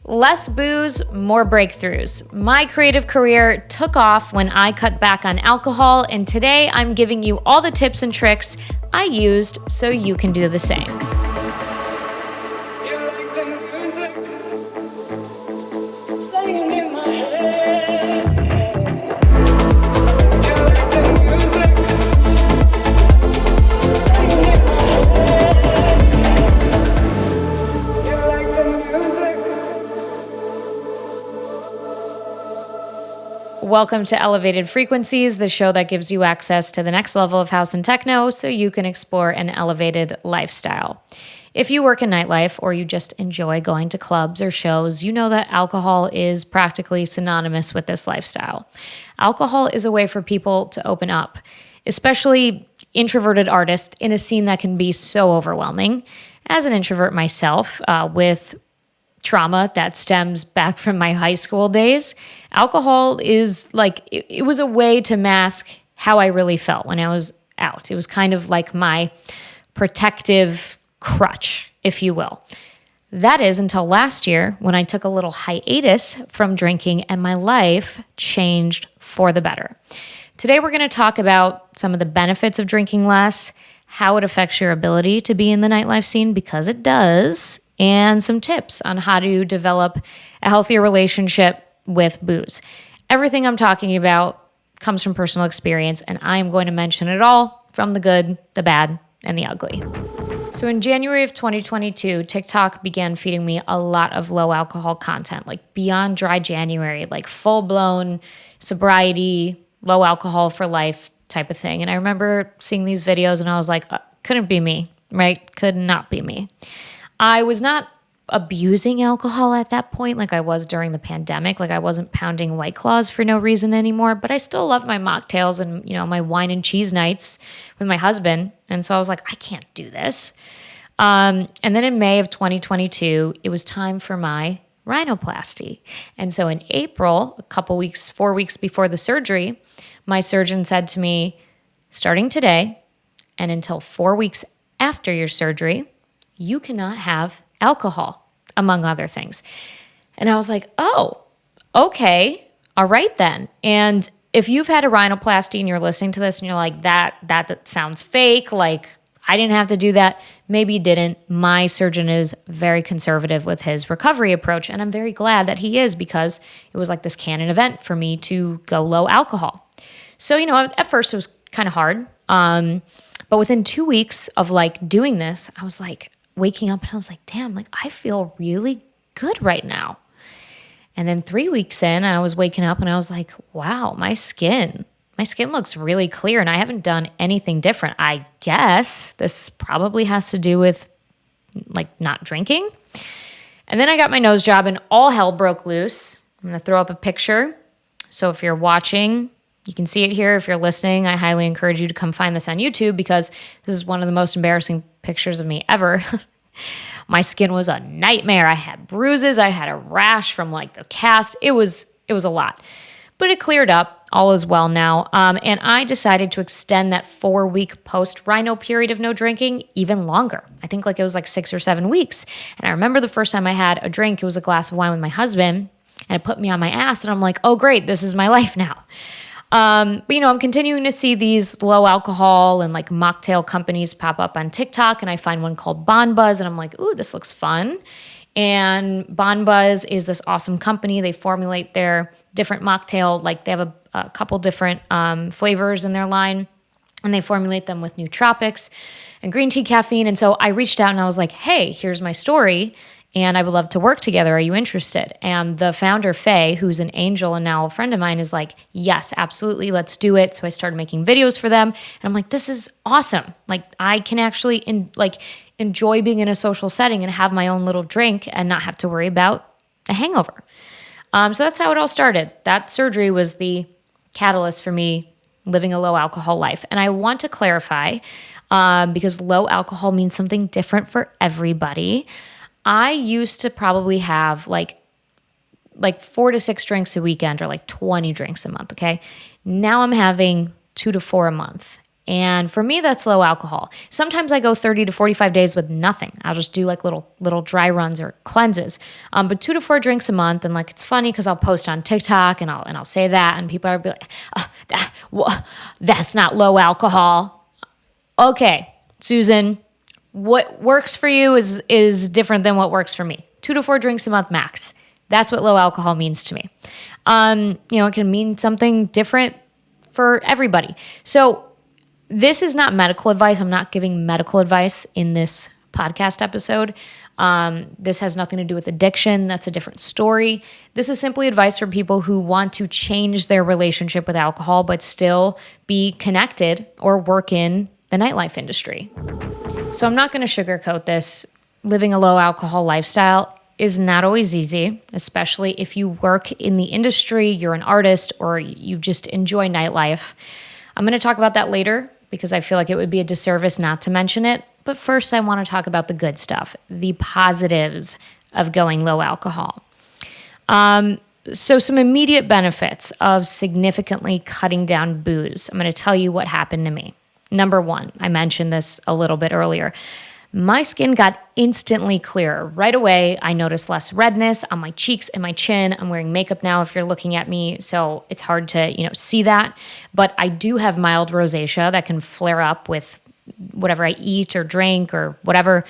Less booze, more breakthroughs. My creative career took off when I cut back on alcohol, and today I'm giving you all the tips and tricks I used so you can do the same. Welcome to Elevated Frequencies, the show that gives you access to the next level of house and techno so you can explore an elevated lifestyle. If you work in nightlife or you just enjoy going to clubs or shows, you know that alcohol is practically synonymous with this lifestyle. Alcohol is a way for people to open up, especially introverted artists in a scene that can be so overwhelming. As an introvert myself, with trauma that stems back from my high school days, alcohol is like, it was a way to mask how I really felt when I was out. It was kind of like my protective crutch, if you will. That is until last year when I took a little hiatus from drinking and my life changed for the better. Today, we're going to talk about some of the benefits of drinking less, how it affects your ability to be in the nightlife scene, because it does, and some tips on how to develop a healthier relationship with booze. Everything I'm talking about comes from personal experience, and I am going to mention it all from the good, the bad, and the ugly. So in January of 2022, TikTok began feeding me a lot of low alcohol content, like beyond dry January, like full-blown sobriety, low alcohol for life type of thing. And I remember seeing these videos and I was like, couldn't be me, right? Could not be me. I was not abusing alcohol at that point like I was during the pandemic. Like I wasn't pounding White Claws for no reason anymore, but I still loved my mocktails and, my wine and cheese nights with my husband. And so I was like, I can't do this. And then in May of 2022, it was time for my rhinoplasty. And so in April, 4 weeks before the surgery, my surgeon said to me, starting today and until 4 weeks after your surgery, you cannot have alcohol, among other things. And I was like, oh, okay, all right then. And if you've had a rhinoplasty and you're listening to this and you're like, that sounds fake, like I didn't have to do that. Maybe you didn't. My surgeon is very conservative with his recovery approach, and I'm very glad that he is, because it was like this canon event for me to go low alcohol. So, at first it was kind of hard. But within 2 weeks of like doing this, I was like waking up and I was like, damn, like I feel really good right now. And then 3 weeks in, I was waking up and I was like, wow, my skin looks really clear and I haven't done anything different. I guess this probably has to do with like not drinking. And then I got my nose job and all hell broke loose. I'm going to throw up a picture. So if you're watching, you can see it here. If you're listening, I highly encourage you to come find this on YouTube, because this is one of the most embarrassing pictures of me ever. My skin was a nightmare. I had bruises. I had a rash from like the cast. It was a lot, but it cleared up. All is well now. And I decided to extend that 4-week post-rhino period of no drinking even longer. I think like it was like 6 or 7 weeks. And I remember the first time I had a drink, it was a glass of wine with my husband, and it put me on my ass. And I'm like, oh great, this is my life now. But I'm continuing to see these low alcohol and like mocktail companies pop up on TikTok, and I find one called Bonbuz, and I'm like, ooh, this looks fun. And Bonbuz is this awesome company. They formulate their different mocktail, like they have a couple different flavors in their line, and they formulate them with nootropics and green tea caffeine. And so I reached out and I was like, hey, here's my story, and I would love to work together. Are you interested? And the founder, Faye, who's an angel and now a friend of mine, is like, yes, absolutely, let's do it. So I started making videos for them. And I'm like, this is awesome. Like I can actually enjoy being in a social setting and have my own little drink and not have to worry about a hangover. So that's how it all started. That surgery was the catalyst for me living a low alcohol life. And I want to clarify, because low alcohol means something different for everybody. I used to probably have like 4 to 6 drinks a weekend, or like 20 drinks a month, okay? Now I'm having 2 to 4 a month. And for me, that's low alcohol. Sometimes I go 30 to 45 days with nothing. I'll just do like little dry runs or cleanses. But 2 to 4 drinks a month. And like, it's funny because I'll post on TikTok and I'll say that, and people are be like, that's not low alcohol. Okay, Susan, what works for you is different than what works for me. 2 to 4 drinks a month max. That's what low alcohol means to me. It can mean something different for everybody. So this is not medical advice. I'm not giving medical advice in this podcast episode. This has nothing to do with addiction. That's a different story. This is simply advice for people who want to change their relationship with alcohol, but still be connected or work in the nightlife industry. So I'm not going to sugarcoat this. Living a low alcohol lifestyle is not always easy, especially if you work in the industry, you're an artist, or you just enjoy nightlife. I'm going to talk about that later because I feel like it would be a disservice not to mention it. But first, I want to talk about the good stuff, the positives of going low alcohol. So some immediate benefits of significantly cutting down booze. I'm going to tell you what happened to me. Number one, I mentioned this a little bit earlier. My skin got instantly clearer. Right away, I noticed less redness on my cheeks and my chin. I'm wearing makeup now if you're looking at me, so it's hard to, see that. But I do have mild rosacea that can flare up with whatever I eat or drink or whatever.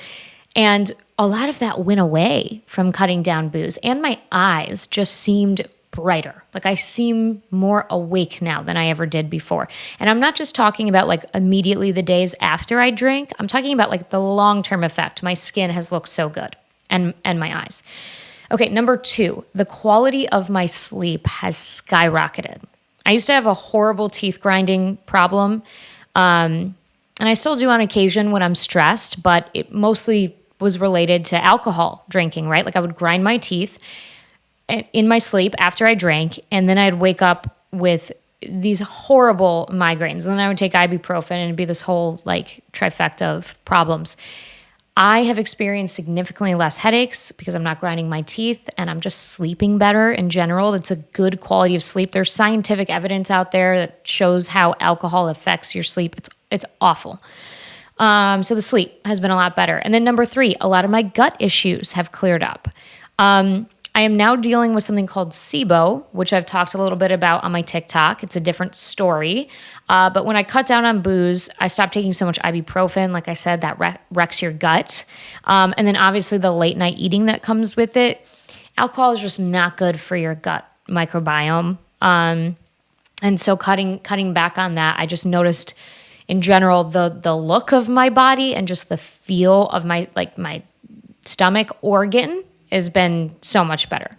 And a lot of that went away from cutting down booze. And my eyes just seemed brighter. Like I seem more awake now than I ever did before. And I'm not just talking about like immediately the days after I drink. I'm talking about like the long-term effect. My skin has looked so good and my eyes. Okay, number two, the quality of my sleep has skyrocketed. I used to have a horrible teeth grinding problem. And I still do on occasion when I'm stressed, but it mostly was related to alcohol drinking, right? Like I would grind my teeth in my sleep after I drank, and then I'd wake up with these horrible migraines. And then I would take ibuprofen and it'd be this whole like trifecta of problems. I have experienced significantly less headaches because I'm not grinding my teeth and I'm just sleeping better in general. It's a good quality of sleep. There's scientific evidence out there that shows how alcohol affects your sleep. It's awful. So the sleep has been a lot better. And then number three, a lot of my gut issues have cleared up. I am now dealing with something called SIBO, which I've talked a little bit about on my TikTok. It's a different story. But when I cut down on booze, I stopped taking so much ibuprofen. Like I said, that wrecks your gut. And then obviously the late night eating that comes with it. Alcohol is just not good for your gut microbiome. And so cutting back on that, I just noticed in general the look of my body and just the feel of my stomach organ has been so much better.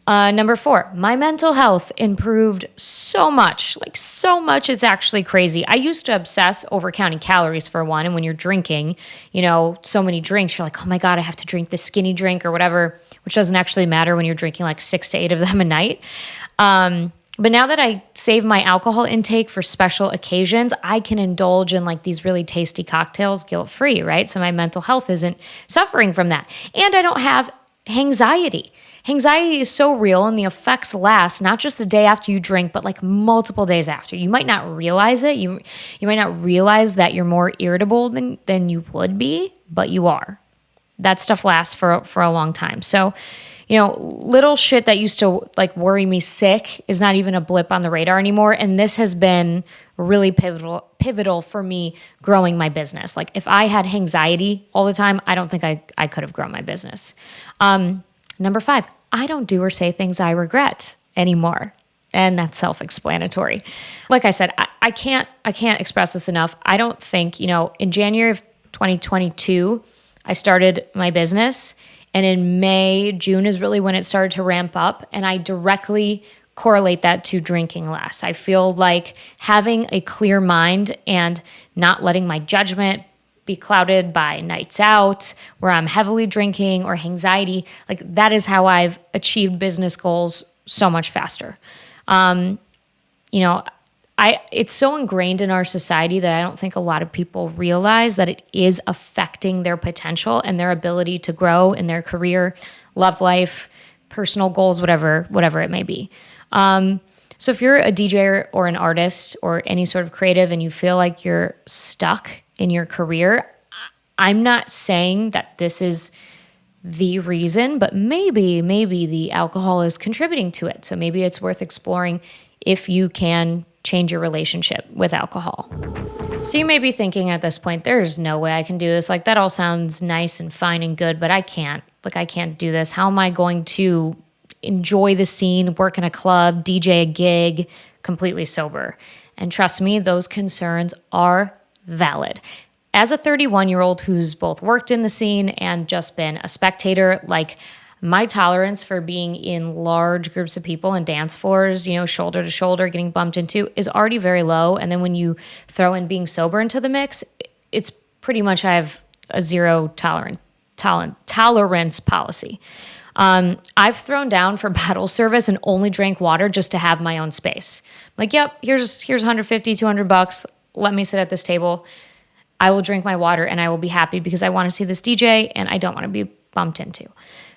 Number four, my mental health improved so much. Like so much, it's actually crazy. I used to obsess over counting calories for one. And when you're drinking, so many drinks, you're like, oh my God, I have to drink this skinny drink or whatever, which doesn't actually matter when you're drinking like 6 to 8 of them a night. But now that I save my alcohol intake for special occasions, I can indulge in like these really tasty cocktails guilt-free, right? So my mental health isn't suffering from that. And I don't have anxiety. Anxiety is so real and the effects last not just the day after you drink, but like multiple days after. You might not realize it. You might not realize that you're more irritable than you would be, but you are. That stuff lasts for a long time. So, little shit that used to like worry me sick is not even a blip on the radar anymore. And this has been really pivotal for me growing my business. Like if I had anxiety all the time, I don't think I could have grown my business. Number five, I don't do or say things I regret anymore. And that's self-explanatory. Like I said, I can't express this enough. I don't think, in January of 2022, I started my business. And in May, June is really when it started to ramp up. And I directly correlate that to drinking less. I feel like having a clear mind and not letting my judgment be clouded by nights out where I'm heavily drinking or anxiety, like that is how I've achieved business goals so much faster. It's so ingrained in our society that I don't think a lot of people realize that it is affecting their potential and their ability to grow in their career, love life, personal goals, whatever it may be. So if you're a DJ or an artist or any sort of creative and you feel like you're stuck in your career, I'm not saying that this is the reason, but maybe the alcohol is contributing to it. So maybe it's worth exploring if you can change your relationship with alcohol. So you may be thinking at this point, there's no way I can do this. Like, that all sounds nice and fine and good, but I can't. Like, I can't do this. How am I going to enjoy the scene, work in a club, DJ a gig, completely sober? And trust me, those concerns are valid. As a 31-year-old who's both worked in the scene and just been a spectator, like, my tolerance for being in large groups of people and dance floors, shoulder to shoulder, getting bumped into, is already very low. And then when you throw in being sober into the mix, it's pretty much, I have a zero tolerance policy. I've thrown down for bottle service and only drank water just to have my own space. Like, yep, here's $150, $200. Let me sit at this table. I will drink my water and I will be happy because I want to see this DJ and I don't want to be bumped into.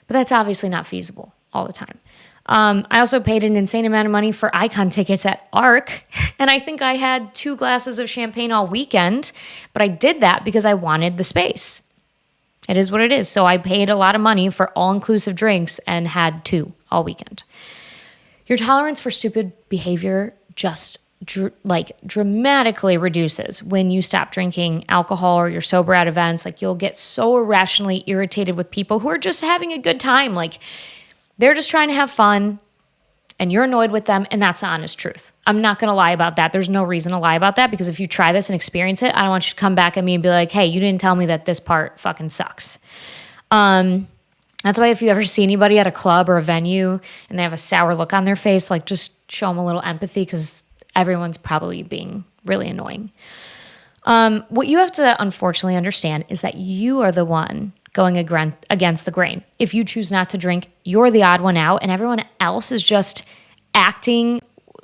But that's obviously not feasible all the time. I also paid an insane amount of money for icon tickets at ARC, and I think I had 2 glasses of champagne all weekend, but I did that because I wanted the space. It is what it is. So I paid a lot of money for all-inclusive drinks and had 2 all weekend. Your tolerance for stupid behavior just dramatically reduces when you stop drinking alcohol or you're sober at events. Like, you'll get so irrationally irritated with people who are just having a good time. Like, they're just trying to have fun and you're annoyed with them, and that's the honest truth. I'm not going to lie about that. There's no reason to lie about that, because if you try this and experience it, I don't want you to come back at me and be like, hey, you didn't tell me that this part fucking sucks. That's why if you ever see anybody at a club or a venue and they have a sour look on their face, like, just show them a little empathy, because everyone's probably being really annoying. What you have to unfortunately understand is that you are the one going against the grain. If you choose not to drink, you're the odd one out, and everyone else is just acting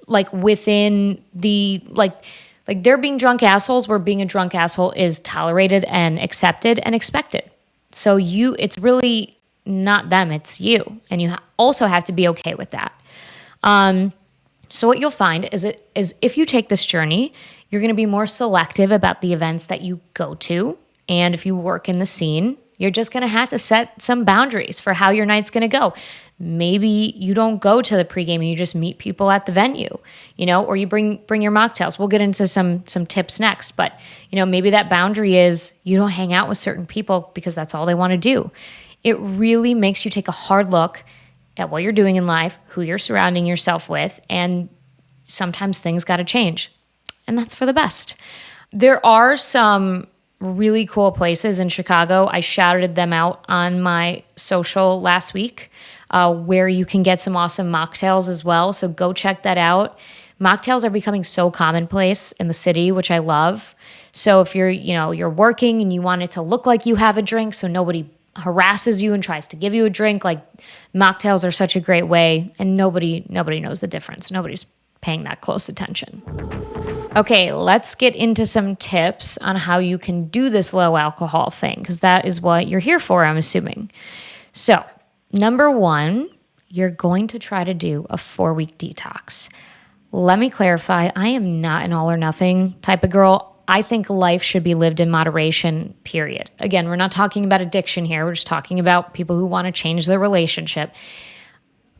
like within the, like they're being drunk assholes, where being a drunk asshole is tolerated and accepted and expected. So it's really not them, it's you. And you also have to be okay with that. So what you'll find is if you take this journey, you're going to be more selective about the events that you go to. And if you work in the scene, you're just going to have to set some boundaries for how your night's going to go. Maybe you don't go to the pregame and you just meet people at the venue, or you bring your mocktails. We'll get into some tips next, but maybe that boundary is you don't hang out with certain people because that's all they want to do. It really makes you take a hard look at what you're doing in life, who you're surrounding yourself with, and sometimes things got to change, and that's for the best. There are some really cool places in Chicago. I shouted them out on my social last week, where you can get some awesome mocktails as well. So go check that out. Mocktails are becoming so commonplace in the city, which I love. So if you're working and you want it to look like you have a drink, so nobody harasses you and tries to give you a drink, like, mocktails are such a great way, and nobody knows the difference. Nobody's paying that close attention. Okay, let's get into some tips on how you can do this low alcohol thing, because that is what you're here for, I'm assuming. So, number 1, you're going to try to do a 4-week detox. Let me clarify, I am not an all or nothing type of girl. I think life should be lived in moderation, period. Again, we're not talking about addiction here. We're just talking about people who want to change their relationship.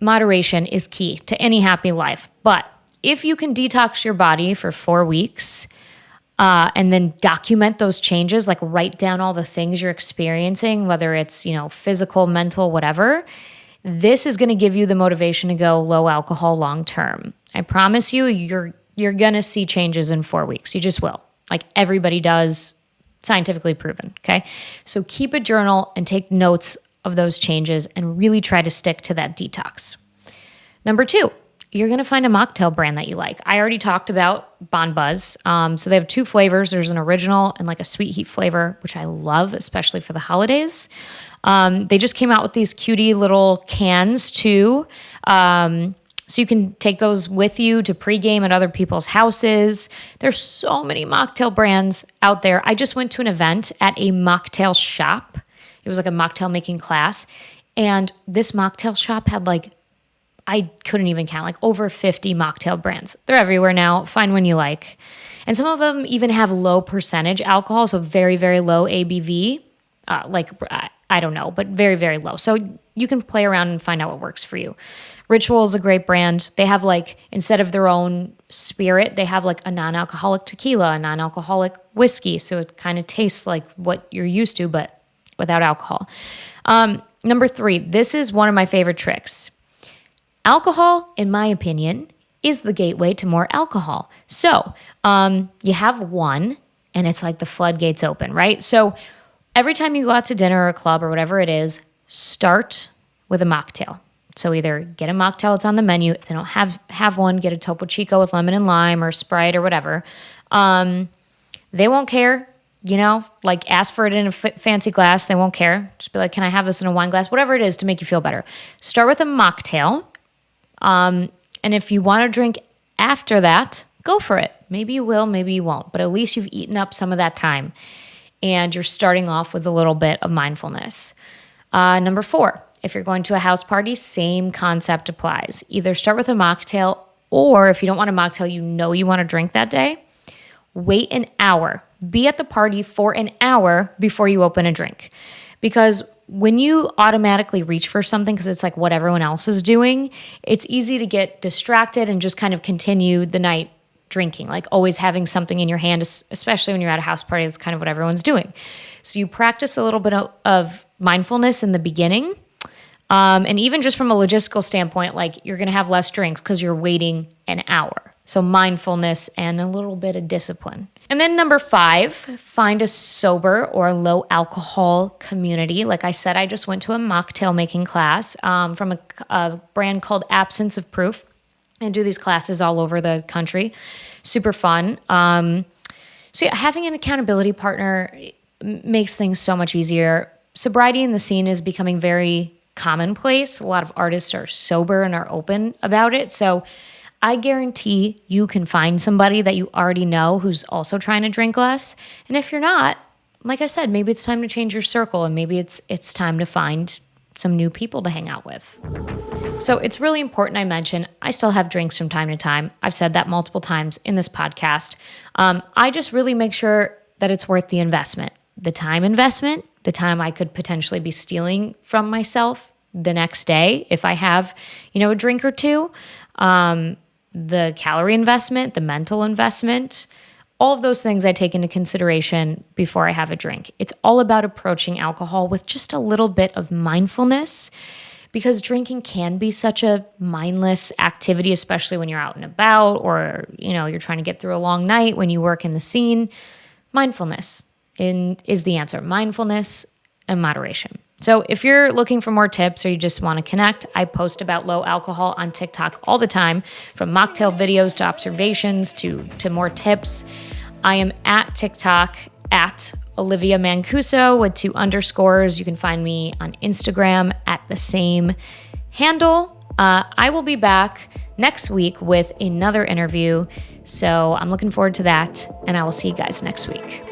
Moderation is key to any happy life. But if you can detox your body for 4 weeks and then document those changes, like write down all the things you're experiencing, whether it's, physical, mental, whatever, this is going to give you the motivation to go low alcohol long term. I promise you, you're going to see changes in 4 weeks. You just will. Like everybody does, scientifically proven, okay? So keep a journal and take notes of those changes and really try to stick to that detox. Number 2, you're going to find a mocktail brand that you like. I already talked about Bonbuz. So they have 2 flavors. There's an original and like a sweet heat flavor, which I love, especially for the holidays. They just came out with these cutie little cans too. So you can take those with you to pregame at other people's houses. There's so many mocktail brands out there. I just went to an event at a mocktail shop. It was like a mocktail making class. And this mocktail shop had like I couldn't even count, like over 50 mocktail brands. They're everywhere now. Find one you like. And some of them even have low percentage alcohol, so very, very low ABV. I don't know, but very, very low. So you can play around and find out what works for you. Ritual is a great brand. They have like, instead of their own spirit, they have like a non-alcoholic tequila, a non-alcoholic whiskey. So it kind of tastes like what you're used to, but without alcohol. Number 3, this is one of my favorite tricks. Alcohol, in my opinion, is the gateway to more alcohol. So you have one, and it's like the floodgates open, right? So every time you go out to dinner or a club or whatever it is, start with a mocktail. So either get a mocktail that's on the menu. If they don't have one, get a Topo Chico with lemon and lime or Sprite or whatever. They won't care, like ask for it in a fancy glass. They won't care. Just be like, can I have this in a wine glass? Whatever it is to make you feel better. Start with a mocktail. And if you want to drink after that, go for it. Maybe you will, maybe you won't. But at least you've eaten up some of that time. And you're starting off with a little bit of mindfulness. Number 4, if you're going to a house party, same concept applies. Either start with a mocktail, or if you don't want a mocktail, you want to drink that day, wait an hour. Be at the party for an hour before you open a drink. Because when you automatically reach for something because it's like what everyone else is doing, it's easy to get distracted and just kind of continue the night drinking, like always having something in your hand, especially when you're at a house party. That's kind of what everyone's doing. So you practice a little bit of mindfulness in the beginning. And even just from a logistical standpoint, like you're going to have less drinks because you're waiting an hour. So mindfulness and a little bit of discipline. And then number 5, find a sober or low alcohol community. Like I said, I just went to a mocktail making class from a brand called Absence of Proof. And do these classes all over the country. Super fun. So yeah, having an accountability partner makes things so much easier. Sobriety in the scene is becoming very commonplace. A lot of artists are sober and are open about it. So I guarantee you can find somebody that you already know who's also trying to drink less. And if you're not, like I said, maybe it's time to change your circle, and maybe it's time to find some new people to hang out with. So it's really important I mention I still have drinks from time to time. I've said that multiple times in this podcast. I just really make sure that it's worth the investment. The time investment, the time I could potentially be stealing from myself the next day if I have, a drink or two. The calorie investment, the mental investment, all of those things I take into consideration before I have a drink. It's all about approaching alcohol with just a little bit of mindfulness, because drinking can be such a mindless activity, especially when you're out and about or, you're trying to get through a long night when you work in the scene. Mindfulness is the answer. Mindfulness and moderation. So if you're looking for more tips or you just want to connect, I post about low alcohol on TikTok all the time, from mocktail videos to observations to more tips. I am at TikTok at Olivia Mancuso with 2 underscores. You can find me on Instagram at the same handle. I will be back next week with another interview. So I'm looking forward to that, and I will see you guys next week.